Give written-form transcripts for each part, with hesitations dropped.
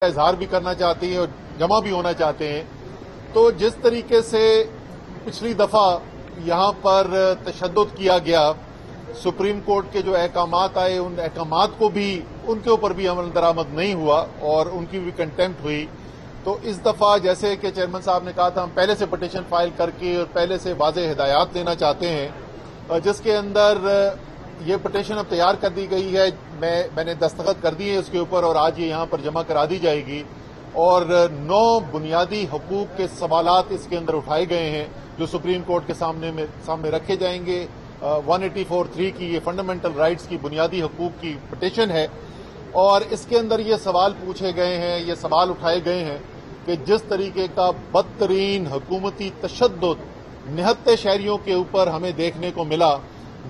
اظہار بھی کرنا چاہتے ہیں اور جمع بھی ہونا چاہتے ہیں۔ تو جس طریقے سے پچھلی دفعہ یہاں پر تشدد کیا گیا، سپریم کورٹ کے جو احکامات آئے ان احکامات کو بھی ان کے اوپر بھی عمل درآمد نہیں ہوا اور ان کی بھی کنٹمپٹ ہوئی، تو اس دفعہ جیسے کہ چیئرمین صاحب نے کہا تھا ہم پہلے سے پٹیشن فائل کر کے اور پہلے سے واضح ہدایات دینا چاہتے ہیں، جس کے اندر یہ پٹیشن اب تیار کر دی گئی ہے، میں نے دستخط کر دی ہے اس کے اوپر اور آج یہ یہاں پر جمع کرا دی جائے گی، اور 9 بنیادی حقوق کے سوالات اس کے اندر اٹھائے گئے ہیں جو سپریم کورٹ کے سامنے رکھے جائیں گے۔ 184(3) کی یہ فنڈامنٹل رائٹس کی بنیادی حقوق کی پٹیشن ہے، اور اس کے اندر یہ سوال پوچھے گئے ہیں، یہ سوال اٹھائے گئے ہیں کہ جس طریقے کا بدترین حکومتی تشدد نہتے شہریوں کے اوپر ہمیں دیکھنے کو ملا،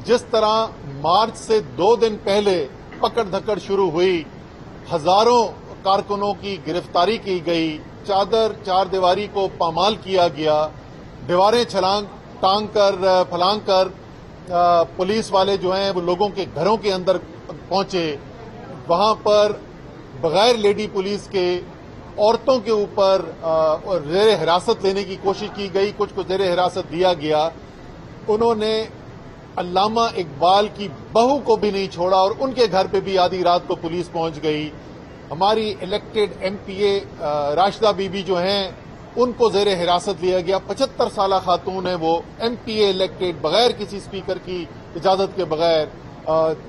جس طرح مارچ سے 2 دن پہلے پکڑ دھکڑ شروع ہوئی، ہزاروں کارکنوں کی گرفتاری کی گئی، چار دیواری کو پامال کیا گیا، دیواریں ٹانگ کر پولیس والے جو ہیں وہ لوگوں کے گھروں کے اندر پہنچے، وہاں پر بغیر لیڈی پولیس کے عورتوں کے اوپر زیر حراست لینے کی کوشش کی گئی، کچھ کو زیر حراست دیا گیا، انہوں نے علامہ اقبال کی بہو کو بھی نہیں چھوڑا اور ان کے گھر پہ بھی آدھی رات کو پولیس پہنچ گئی، ہماری elected M P A Rashida Bibi جو ہیں ان کو زیر حراست لیا گیا، 75 سالہ خاتون ہیں وہ، ایم پی اے الیکٹڈ بغیر کسی اسپیکر کی اجازت کے بغیر،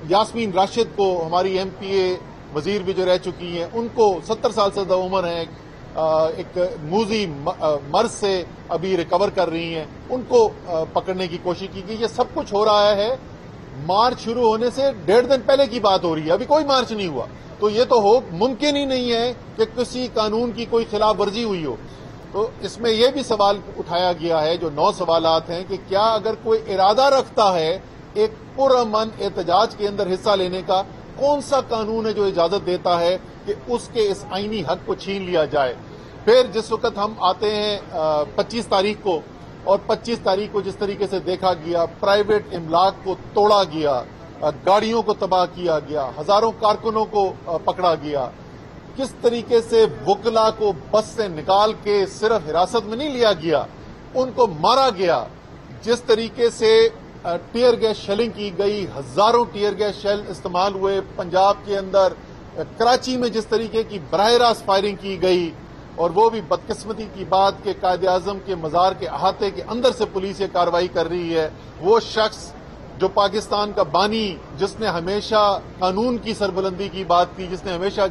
یاسمین راشد کو ہماری ایم پی اے وزیر بھی جو رہ چکی ہیں ان کو 70 سال سے زیادہ عمر ہیں، ایک موذی مرض سے ابھی ریکور کر رہی ہیں، ان کو پکڑنے کی کوشش کی گئی۔ یہ سب کچھ ہو رہا ہے مارچ شروع ہونے سے 1.5 دن پہلے کی بات ہو رہی ہے، ابھی کوئی مارچ نہیں ہوا، تو یہ تو ممکن ہی نہیں ہے کہ کسی قانون کی کوئی خلاف ورزی ہوئی ہو۔ تو اس میں یہ بھی سوال اٹھایا گیا ہے، جو 9 سوالات ہیں، کہ کیا اگر کوئی ارادہ رکھتا ہے ایک پرامن احتجاج کے اندر حصہ لینے کا، کون سا قانون ہے جو اجازت دیتا ہے کہ اس کے اس آئینی حق کو چھین لیا جائے؟ پھر جس وقت ہم آتے ہیں 25 تاریخ کو، اور 25 تاریخ کو جس طریقے سے دیکھا گیا، پرائیویٹ املاک کو توڑا گیا، گاڑیوں کو تباہ کیا گیا، ہزاروں کارکنوں کو پکڑا گیا، کس طریقے سے وکلا کو بس سے نکال کے صرف حراست میں نہیں لیا گیا، ان کو مارا گیا، جس طریقے سے ٹیئر گیس شیلنگ کی گئی، ہزاروں ٹیئر گیس شیل استعمال ہوئے، پنجاب کے اندر کراچی میں جس طریقے کی براہ راست فائرنگ کی گئی، اور وہ بھی بدقسمتی کی بات کہ قائد اعظم کے مزار کے احاطے کے اندر سے پولیس یہ کارروائی کر رہی ہے، وہ شخص جو پاکستان کا بانی، جس نے ہمیشہ قانون کی سربلندی کی بات کی، جس نے ہمیشہ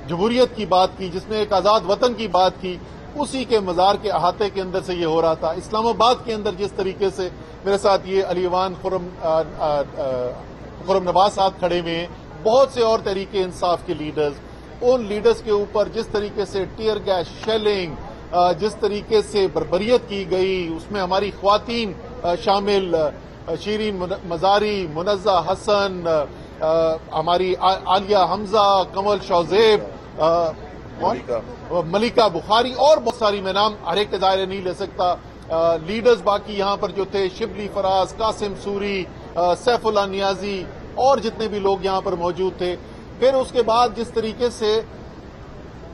جمہوریت کی بات کی، جس نے ایک آزاد وطن کی بات کی، اسی کے مزار کے احاطے کے اندر سے یہ ہو رہا تھا۔ اسلام آباد کے اندر جس طریقے سے میرے ساتھ یہ علی وان خرم نواز صاحب کھڑے ہوئے ہیں، بہت سے اور تحریک انصاف کے لیڈرز، ان لیڈرز کے اوپر جس طریقے سے ٹیئر گیس شیلنگ، جس طریقے سے بربریت کی گئی، اس میں ہماری خواتین شامل، شیرین مزاری، منزہ حسن، ہماری عالیہ حمزہ، کمل شوزیب، ملکہ بخاری، اور بہت ساری، میں نام ہر ایک کے دائرے نہیں لے سکتا، لیڈرز باقی یہاں پر جو تھے، شبلی فراز، قاسم سوری، سیف اللہ نیازی، اور جتنے بھی لوگ یہاں پر موجود تھے۔ پھر اس کے بعد جس طریقے سے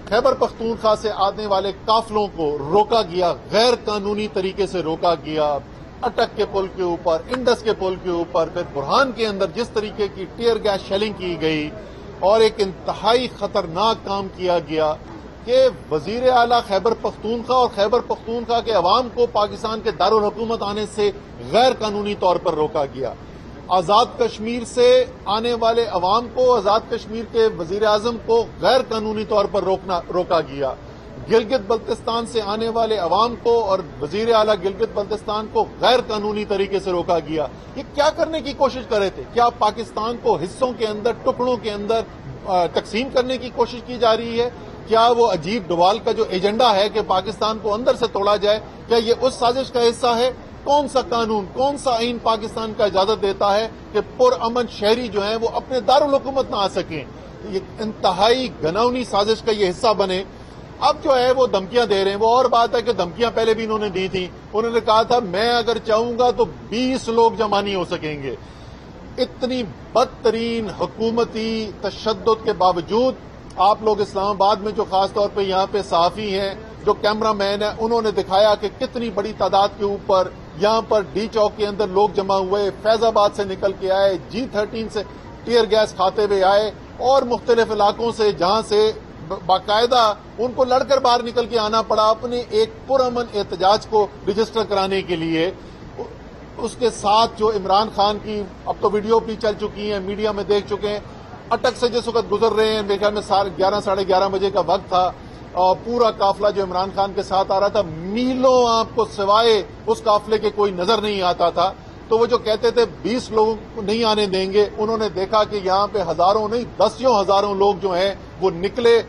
خیبر پختونخوا سے آنے والے قافلوں کو روکا گیا، غیر قانونی طریقے سے روکا گیا، اٹک کے پل کے اوپر، انڈس کے پل کے اوپر، پھر برہان کے اندر جس طریقے کی ٹیئر گیس شیلنگ کی گئی، اور ایک انتہائی خطرناک کام کیا گیا کہ وزیر اعلیٰ خیبر پختونخوا اور خیبر پختونخوا کے عوام کو پاکستان کے دارالحکومت آنے سے غیر قانونی طور پر روکا گیا، آزاد کشمیر سے آنے والے عوام کو، آزاد کشمیر کے وزیر اعظم کو غیر قانونی طور پر روکا گیا، گلگت بلتستان سے آنے والے عوام کو اور وزیر اعلیٰ گلگت بلتستان کو غیر قانونی طریقے سے روکا گیا۔ یہ کیا کرنے کی کوشش کر رہے تھے؟ کیا پاکستان کو حصوں کے اندر، ٹکڑوں کے اندر تقسیم کرنے کی کوشش کی جا رہی ہے؟ کیا وہ عجیب ڈوال کا جو ایجنڈا ہے کہ پاکستان کو اندر سے توڑا جائے، کیا یہ اس سازش کا حصہ ہے؟ کون سا قانون، کون سا آئین پاکستان کا اجازت دیتا ہے کہ پرامن شہری جو ہیں وہ اپنے دارالحکومت نہ آ سکیں؟ یہ انتہائی گھناؤنی سازش کا یہ حصہ بنے۔ اب جو ہے وہ دھمکیاں دے رہے ہیں، وہ اور بات ہے کہ دھمکیاں پہلے بھی انہوں نے دی تھی، انہوں نے کہا تھا میں اگر چاہوں گا تو 20 لوگ جمع نہیں ہو سکیں گے۔ اتنی بدترین حکومتی تشدد کے باوجود آپ لوگ اسلام آباد میں جو خاص طور پہ یہاں پہ صحافی ہیں، جو کیمرہ مین ہیں، انہوں نے دکھایا کہ کتنی بڑی تعداد کے اوپر یہاں پر ڈی چوک کے اندر لوگ جمع ہوئے، فیض آباد سے نکل کے آئے، G13 سے ٹیئر گیس کھاتے ہوئے آئے، اور مختلف علاقوں سے جہاں سے باقاعدہ ان کو لڑ کر باہر نکل کے آنا پڑا اپنے ایک پرامن احتجاج کو رجسٹر کرانے کے لیے۔ اس کے ساتھ جو عمران خان کی اب تو ویڈیو بھی چل چکی ہیں، میڈیا میں دیکھ چکے ہیں، اٹک سے جس وقت گزر رہے ہیں، میرے خیال میں 11 ساڑھے 11 بجے کا وقت تھا، اور پورا قافلہ جو عمران خان کے ساتھ آ رہا تھا، میلوں آپ کو سوائے اس قافلے کے کوئی نظر نہیں آتا تھا۔ تو وہ جو کہتے تھے 20 لوگوں کو نہیں آنے دیں گے، انہوں نے دیکھا کہ یہاں پہ ہزاروں نہیں 10 ہزاروں لوگ جو ہیں وہ نکلے۔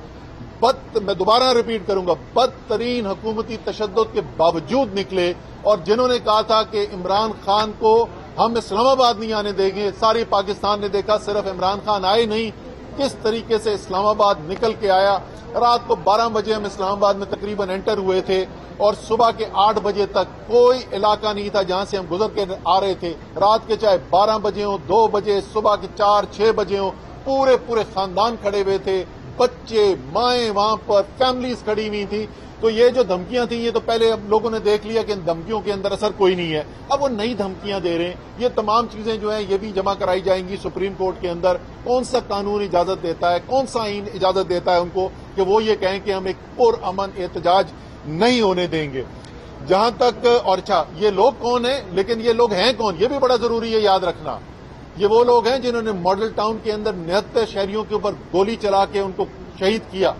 میں دوبارہ ریپیٹ کروں گا، بدترین حکومتی تشدد کے باوجود نکلے، اور جنہوں نے کہا تھا کہ عمران خان کو ہم اسلام آباد نہیں آنے دیں گے، ساری پاکستان نے دیکھا صرف عمران خان آئے نہیں، کس طریقے سے اسلام آباد نکل کے آیا۔ رات کو 12 بجے ہم اسلام آباد میں تقریباً انٹر ہوئے تھے، اور صبح کے 8 بجے تک کوئی علاقہ نہیں تھا جہاں سے ہم گزر کے آ رہے تھے۔ رات کے چاہے 12 بجے ہوں، 2 بجے، صبح کے 4-6 بجے ہوں، پورے خاندان کھڑے ہوئے تھے، بچے، مائیں وہاں پر، فیملیز کھڑی ہوئی تھی۔ تو یہ جو دھمکیاں تھیں، یہ تو پہلے اب لوگوں نے دیکھ لیا کہ ان دھمکیوں کے اندر اثر کوئی نہیں ہے، اب وہ نئی دھمکیاں دے رہے ہیں۔ یہ تمام چیزیں جو ہیں یہ بھی جمع کرائی جائیں گی سپریم کورٹ کے اندر۔ کون سا قانون اجازت دیتا ہے، کون سا آئین اجازت دیتا ہے ان کو کہ وہ یہ کہیں کہ ہم ایک پرامن احتجاج نہیں ہونے دیں گے۔ جہاں تک اور اچھا یہ لوگ کون ہیں، لیکن یہ لوگ ہیں کون، یہ بھی بڑا ضروری ہے یاد رکھنا۔ یہ وہ لوگ ہیں جنہوں نے ماڈل ٹاؤن کے اندر 69 شہریوں کے اوپر گولی چلا کے ان کو شہید کیا۔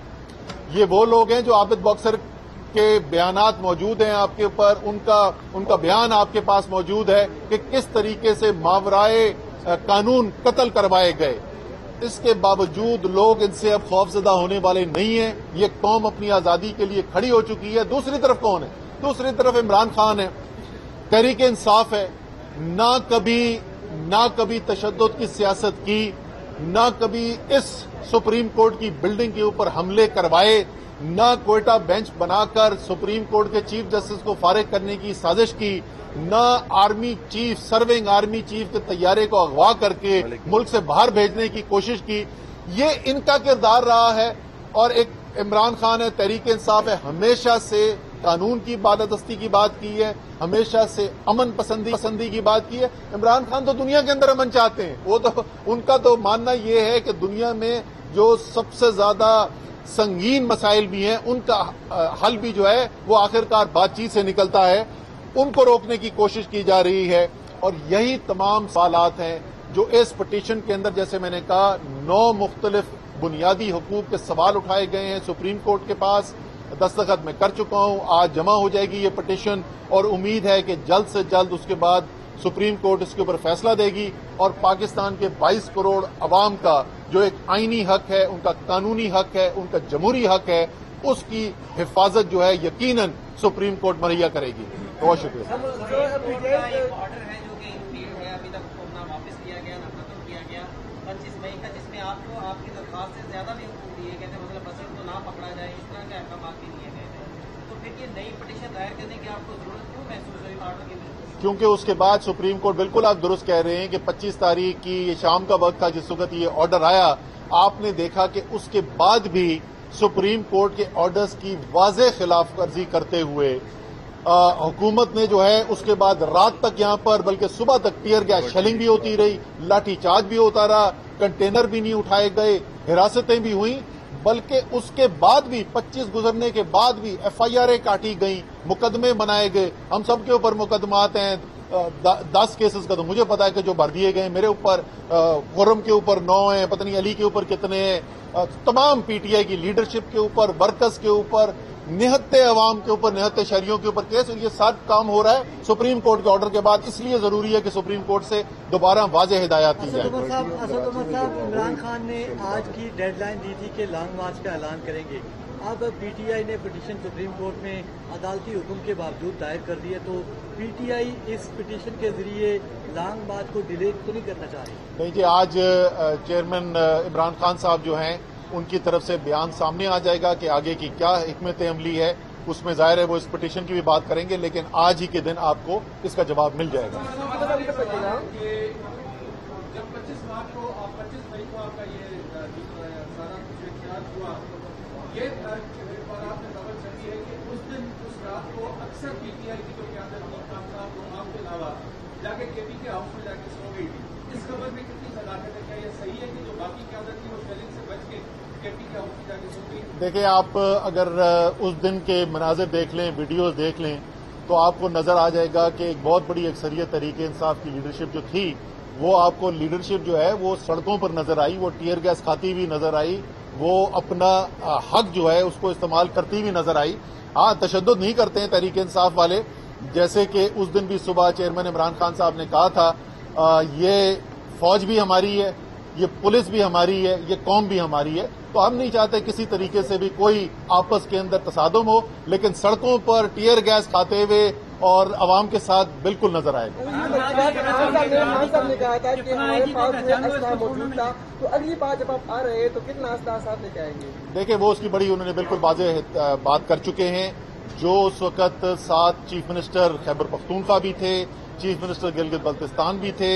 یہ وہ لوگ ہیں جو عابد باکسر کے بیانات موجود ہیں آپ کے اوپر، ان کا بیان آپ کے پاس موجود ہے کہ کس طریقے سے ماورائے قانون قتل کروائے گئے۔ اس کے باوجود لوگ ان سے اب خوفزدہ ہونے والے نہیں ہیں۔ یہ قوم اپنی آزادی کے لیے کھڑی ہو چکی ہے۔ دوسری طرف کون ہے؟ دوسری طرف عمران خان ہے، تحریک انصاف ہے۔ نہ کبھی تشدد کی سیاست کی، نہ کبھی اس سپریم کورٹ کی بلڈنگ کے اوپر حملے کروائے، نہ کوئٹہ بینچ بنا کر سپریم کورٹ کے چیف جسٹس کو فارغ کرنے کی سازش کی، نہ army chief, serving army chief کے طیارے کو اغوا کر کے ملک سے باہر بھیجنے کی کوشش کی۔ یہ ان کا کردار رہا ہے۔ اور ایک عمران خان ہے، تحریک انصاف ہے، ہمیشہ سے قانون کی بالادستی کی بات کی ہے، ہمیشہ سے امن پسندی کی بات کی ہے۔ عمران خان تو دنیا کے اندر امن چاہتے ہیں، وہ تو ان کا تو ماننا یہ ہے کہ دنیا میں جو سب سے زیادہ سنگین مسائل بھی ہیں ان کا حل بھی جو ہے وہ آخرکار بات چیت سے نکلتا ہے، ان کو روکنے کی کوشش کی جا رہی ہے۔ اور یہی تمام سوالات ہیں جو اس پٹیشن کے اندر، جیسے میں نے کہا، 9 مختلف بنیادی حقوق کے سوال اٹھائے گئے ہیں سپریم کورٹ کے پاس۔ دستخط میں کر چکا ہوں، آج جمع ہو جائے گی یہ پٹیشن، اور امید ہے کہ جلد سے جلد اس کے بعد سپریم کورٹ اس کے اوپر فیصلہ دے گی، اور پاکستان کے 22 کروڑ عوام کا جو ایک آئینی حق ہے، ان کا قانونی حق ہے، ان کا جمہوری حق ہے، اس کی حفاظت جو ہے یقیناً سپریم کورٹ مہیا کرے گی۔ بہت شکریہ۔ کیونکہ اس کے بعد سپریم کورٹ، بالکل آپ درست کہہ رہے ہیں کہ 25 تاریخ کی یہ شام کا وقت تھا جس وقت یہ آرڈر آیا، آپ نے دیکھا کہ اس کے بعد بھی سپریم کورٹ کے آرڈرز کی واضح خلاف ورزی کرتے ہوئے حکومت نے جو ہے اس کے بعد رات تک یہاں پر، بلکہ صبح تک ٹیئر گیس شیلنگ بھی ہوتی رہی، لاٹھی چارج بھی ہوتا رہا، کنٹینر بھی نہیں اٹھائے گئے، حراستیں بھی ہوئیں، بلکہ اس کے بعد بھی 25 گزرنے کے بعد بھی FIR کاٹی گئیں، مقدمے بنائے گئے۔ ہم سب کے اوپر مقدمات ہیں، 10 کیسز کا تو مجھے پتا ہے کہ جو بھر دیے گئے، میرے اوپر، خرم کے اوپر 9 ہیں، پتہ نہیں علی کے اوپر کتنے ہیں، تمام PTI کی لیڈرشپ کے اوپر، ورکرز کے اوپر، نہتے عوام کے اوپر، نہتے شہریوں کے اوپر کیس۔ یہ سب کام ہو رہا ہے سپریم کورٹ کے آرڈر کے بعد، اس لیے ضروری ہے کہ سپریم کورٹ سے دوبارہ واضح ہدایات کی جائیں۔ اسد عمر صاحب، عمران خان نے آج کی ڈیڈ لائن دی تھی کہ لانگ مارچ کا اعلان کریں گے، اب PTI نے پٹیشن سپریم کورٹ میں عدالتی حکم کے باوجود دائر کر دی ہے، تو PTI اس پٹیشن کے ذریعے لانگ مارچ کو ڈیلے تو نہیں کرنا چاہ رہی؟ نہیں جی، آج چیئرمین عمران خان صاحب جو ہیں ان کی طرف سے بیان سامنے آ جائے گا کہ آگے کی کیا حکمت عملی ہے، اس میں ظاہر ہے وہ اس پٹیشن کی بھی بات کریں گے، لیکن آج ہی کے دن آپ کو اس کا جواب مل جائے گا۔ جب 25 مارچ کو 25 مئی کو آپ کا یہ سارا کچھ اختیار ہوا یہ اور آپ نے خبر چلی ہے کہ اس دن اس رات کو اکثر پی ٹی آئی کی جو قیادت خان صاحب کو آپ کے علاوہ جا کے کے پی کے ہاؤس میں جا کے سو گئی تھی. اس خبر میں کتنی صداقت ہے؟ کیا یہ صحیح ہے کہ جو باقی قیادت تھی وہ شیلنگ سے بچ کے کے پی کے ہاؤس میں جا کے سو گئی؟ دیکھیں، آپ اگر اس دن کے مناظر دیکھ لیں، ویڈیوز دیکھ لیں، تو آپ کو نظر آ جائے گا کہ ایک بہت بڑی اکثریت تحریک انصاف کی لیڈرشپ جو تھی، وہ آپ کو لیڈرشپ جو ہے وہ سڑکوں پر نظر آئی، وہ ٹیئر گیس کھاتی ہوئی نظر آئی، وہ اپنا حق جو ہے اس کو استعمال کرتی ہوئی نظر آئی. ہاں، تشدد نہیں کرتے ہیں تحریک انصاف والے، جیسے کہ اس دن بھی صبح چیئرمین عمران خان صاحب نے کہا تھا یہ فوج بھی ہماری ہے، یہ پولیس بھی ہماری ہے، یہ قوم بھی ہماری ہے. تو ہم نہیں چاہتے کسی طریقے سے بھی کوئی آپس کے اندر تصادم ہو، لیکن سڑکوں پر ٹیئر گیس کھاتے ہوئے اور عوام کے ساتھ بالکل نظر آئے گا. صاحب نے کہا تھا کہ ہمارے پاس اسلحہ موجود تھا، تو اگلی بار جب آپ آ رہے ہیں تو کتنا اسلحہ ساتھ لے کے آئیں گے؟ دیکھیں، وہ اس کی بڑی انہوں نے بالکل واضح بات کر چکے ہیں. جو اس وقت ساتھ چیف منسٹر خیبر پختونخوا بھی تھے، چیف منسٹر گلگت بلتستان بھی تھے،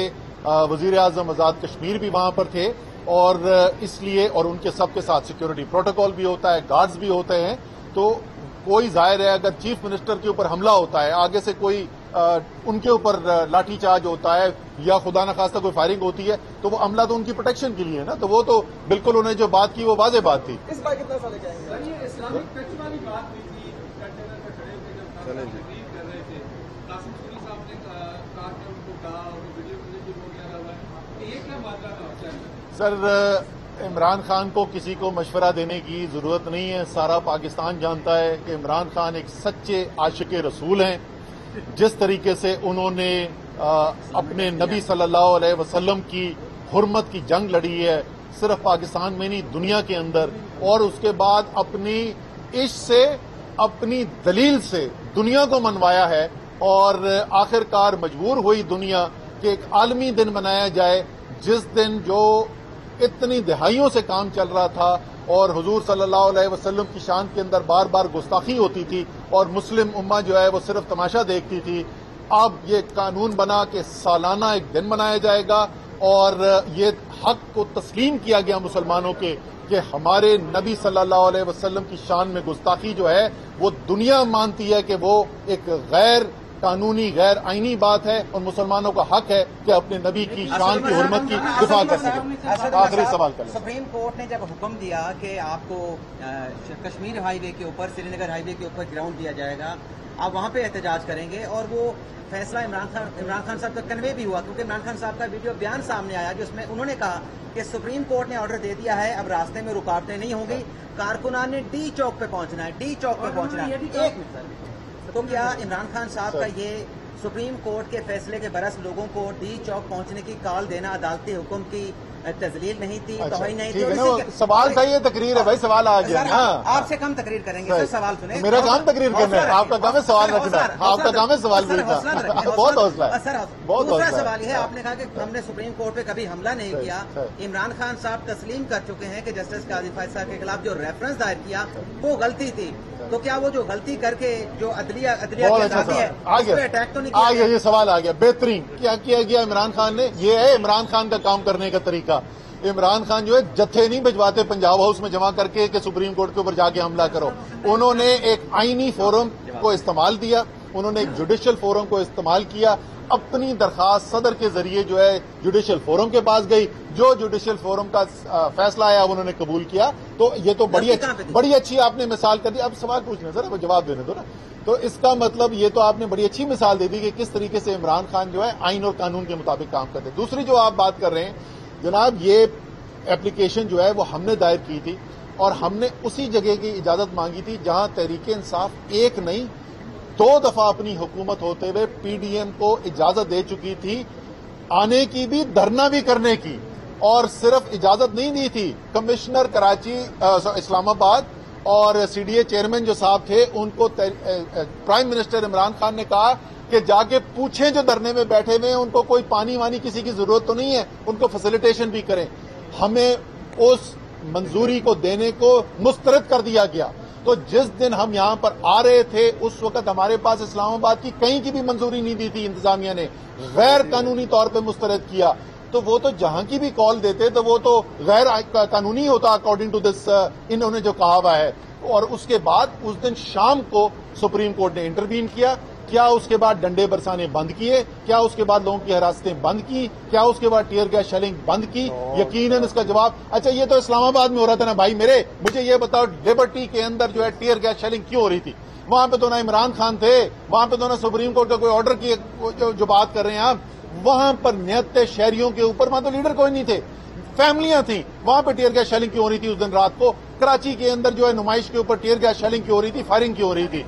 وزیر اعظم آزاد کشمیر بھی وہاں پر تھے، اور اس لیے اور ان کے سب کے ساتھ سیکیورٹی پروٹوکول بھی ہوتا ہے، گارڈز بھی ہوتے ہیں. تو کوئی ظاہر ہے اگر چیف منسٹر کے اوپر حملہ ہوتا ہے، آگے سے کوئی ان کے اوپر لاٹھی چارج ہوتا ہے یا خدا نخواستہ کوئی فائرنگ ہوتی ہے، تو وہ عملہ تو ان کی پروٹیکشن کے لیے ہے نا. تو وہ تو بالکل انہوں نے جو بات کی وہ واضح بات تھی. اس بار کتنا سال لے کے آئیں گے؟ سر، یہ اسلامک ٹچ والی بات ہوئی تھی کنٹینر پہ کھڑے ہوئے جب تقریر کر رہے تھے، قاسم سوری صاحب نے کہا کہ ان کو کہا اور ویڈیو بھی ہو گیا ہوا ہے کہ یہ کیا معاملہ تھا؟ سر، عمران خان کو کسی کو مشورہ دینے کی ضرورت نہیں ہے. سارا پاکستان جانتا ہے کہ عمران خان ایک سچے عاشق رسول ہیں. جس طریقے سے انہوں نے اپنے نبی صلی اللہ علیہ وسلم کی حرمت کی جنگ لڑی ہے، صرف پاکستان میں نہیں دنیا کے اندر، اور اس کے بعد اپنی عشق سے، اپنی دلیل سے دنیا کو منوایا ہے، اور آخر کار مجبور ہوئی دنیا کہ ایک عالمی دن منایا جائے جس دن جو اتنی دہائیوں سے کام چل رہا تھا اور حضور صلی اللہ علیہ وسلم کی شان کے اندر بار بار گستاخی ہوتی تھی اور مسلم امہ جو ہے وہ صرف تماشا دیکھتی تھی. اب یہ قانون بنا کہ سالانہ ایک دن منایا جائے گا، اور یہ حق کو تسلیم کیا گیا مسلمانوں کے کہ ہمارے نبی صلی اللہ علیہ وسلم کی شان میں گستاخی جو ہے وہ دنیا مانتی ہے کہ وہ ایک غیر قانونی غیر آئینی بات ہے، اور مسلمانوں کا حق ہے کہ اپنے نبی کی شان کی حرمت کی دفاع کر سکیں. آخری سوال کریں. سپریم کورٹ نے جب حکم دیا کہ آپ کو کشمیر ہائی وے کے اوپر، سری نگر ہائی وے کے اوپر گراؤنڈ دیا جائے گا، آپ وہاں پہ احتجاج کریں گے، اور وہ فیصلہ عمران خان صاحب کا کنوے بھی ہوا، کیونکہ عمران خان صاحب کا ویڈیو بیان سامنے آیا جس میں انہوں نے کہا کہ سپریم کورٹ نے آرڈر دے دیا ہے، اب راستے میں رکاوٹیں نہیں ہوں گی، کارکنان نے ڈی چوک پہ پہنچنا ہے، ڈی چوک پہ پہنچنا ہے. ایک منٹ سر، تو کیا عمران خان صاحب کا یہ سپریم کورٹ کے فیصلے کے برس لوگوں کو ڈی چوک پہنچنے کی کال دینا عدالتی حکم کی تذلیل نہیں تھی، توہین نہیں تھی؟ سوال تھا، یہ تقریر ہے بھائی، سوال آ گیا. آپ سے کم تقریر کریں گے سر، سوال سنیں. میرا کام تقریر کرنا ہے، آپ کا کام ہے سوال رکھنا، آپ کا کام ہے سوال پوچھنا. بہت حوصلہ ہے سر. بہت دوسرا حوصلہ سوال یہ ہے، آپ نے کہا کہ ہم نے سپریم کورٹ پہ کبھی حملہ نہیں کیا. عمران خان صاحب تسلیم کر چکے ہیں کہ جسٹس قاضی فائز صاحب کے خلاف جو ریفرنس دائر کیا وہ غلطی تھی. تو کیا وہ جو غلطی کر کے جو عدلیہ کی آزادی ہے اس پہ اٹیک تو نہیں آ کیا؟ گیا، یہ سوال آ گیا. بہترین کیا کیا گیا عمران خان نے، یہ ہے عمران خان کا کام کرنے کا طریقہ. عمران خان جو ہے جتھے نہیں بھجواتے پنجاب ہاؤس میں جمع کر کے کہ سپریم کورٹ کے اوپر جا کے حملہ کرو. انہوں نے ایک آئینی فورم کو استعمال دیا، انہوں نے ایک جوڈیشل فورم کو استعمال کیا. اپنی درخواست صدر کے ذریعے جو ہے جوڈیشل فورم کے پاس گئی، جو جوڈیشل فورم کا فیصلہ آیا انہوں نے قبول کیا. تو یہ تو بڑی اچھی آپ نے مثال کر دی. اب سوال پوچھنا ذرا، جواب دینے دو نا. تو اس کا مطلب یہ تو آپ نے بڑی اچھی مثال دے دی کہ کس طریقے سے عمران خان جو ہے آئین اور قانون کے مطابق کام کرتے. دوسری جو آپ بات کر رہے ہیں جناب، یہ ایپلیکیشن جو ہے وہ ہم نے دائر کی تھی، اور ہم نے اسی جگہ کی اجازت مانگی تھی جہاں تحریک انصاف ایک نہیں 2 دفعہ اپنی حکومت ہوتے ہوئے پی ڈی ایم کو اجازت دے چکی تھی آنے کی بھی، دھرنا بھی کرنے کی. اور صرف اجازت نہیں دی تھی، کمشنر کراچی اسلام آباد اور سی ڈی اے چیئرمین جو صاحب تھے ان کو پرائم منسٹر عمران خان نے کہا کہ جا کے پوچھیں جو دھرنے میں بیٹھے ہوئے ہیں ان کو کوئی پانی وانی کسی کی ضرورت تو نہیں ہے، ان کو فیسیلیٹیشن بھی کریں. ہمیں اس منظوری کو دینے کو مسترد کر دیا گیا. تو جس دن ہم یہاں پر آ رہے تھے اس وقت ہمارے پاس اسلام آباد کی کہیں کی بھی منظوری نہیں دی تھی، انتظامیہ نے غیر قانونی طور پہ مسترد کیا. تو وہ تو جہاں کی بھی کال دیتے تو وہ تو غیر قانونی ہوتا اکارڈنگ ٹو دس انہوں نے جو کہا ہوا ہے. اور اس کے بعد اس دن شام کو سپریم کورٹ نے انٹروین کیا. کیا اس کے بعد ڈنڈے برسانے بند کیے؟ کیا اس کے بعد لوگوں کی ہراستیں بند کی؟ کیا اس کے بعد ٹیئر گیس شیلنگ بند کی؟ یقیناً اس کا جواب اچھا یہ تو اسلام آباد میں ہو رہا تھا نا بھائی میرے. مجھے یہ بتاؤ لبرٹی کے اندر جو ہے ٹیئر گیس شیلنگ کیوں ہو رہی تھی؟ وہاں پہ تو نہ عمران خان تھے, وہاں پہ تو نہ سپریم کورٹ کا کوئی آرڈر کی جو بات کر رہے ہیں آپ. وہاں پر نہتے شہریوں کے اوپر, وہاں تو لیڈر کوئی نہیں تھے, فیملیاں تھیں. وہاں پہ ٹیئر گیس شیلنگ کیوں ہو رہی تھی اس دن رات کو؟ کراچی کے اندر جو ہے نمائش کے اوپر ٹیئر گیس شیلنگ کیوں ہو رہی تھی, فائرنگ کیوں ہو رہی تھی؟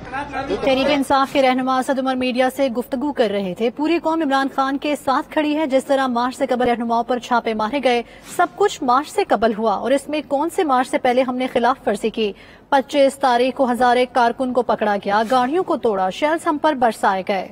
تحریک انصاف کے رہنما اسد عمر میڈیا سے گفتگو کر رہے تھے. پوری قوم عمران خان کے ساتھ کھڑی ہے. جس طرح مارچ سے قبل رہنماؤں پر چھاپے مارے گئے, سب کچھ مارچ سے قبل ہوا, اور اس میں کون سے مارچ سے پہلے ہم نے خلاف ورزی کی؟ 25 تاریخ کو ہزارے کارکن کو پکڑا گیا, گاڑیوں کو توڑا, شیلز ہم پر برسائے گئے.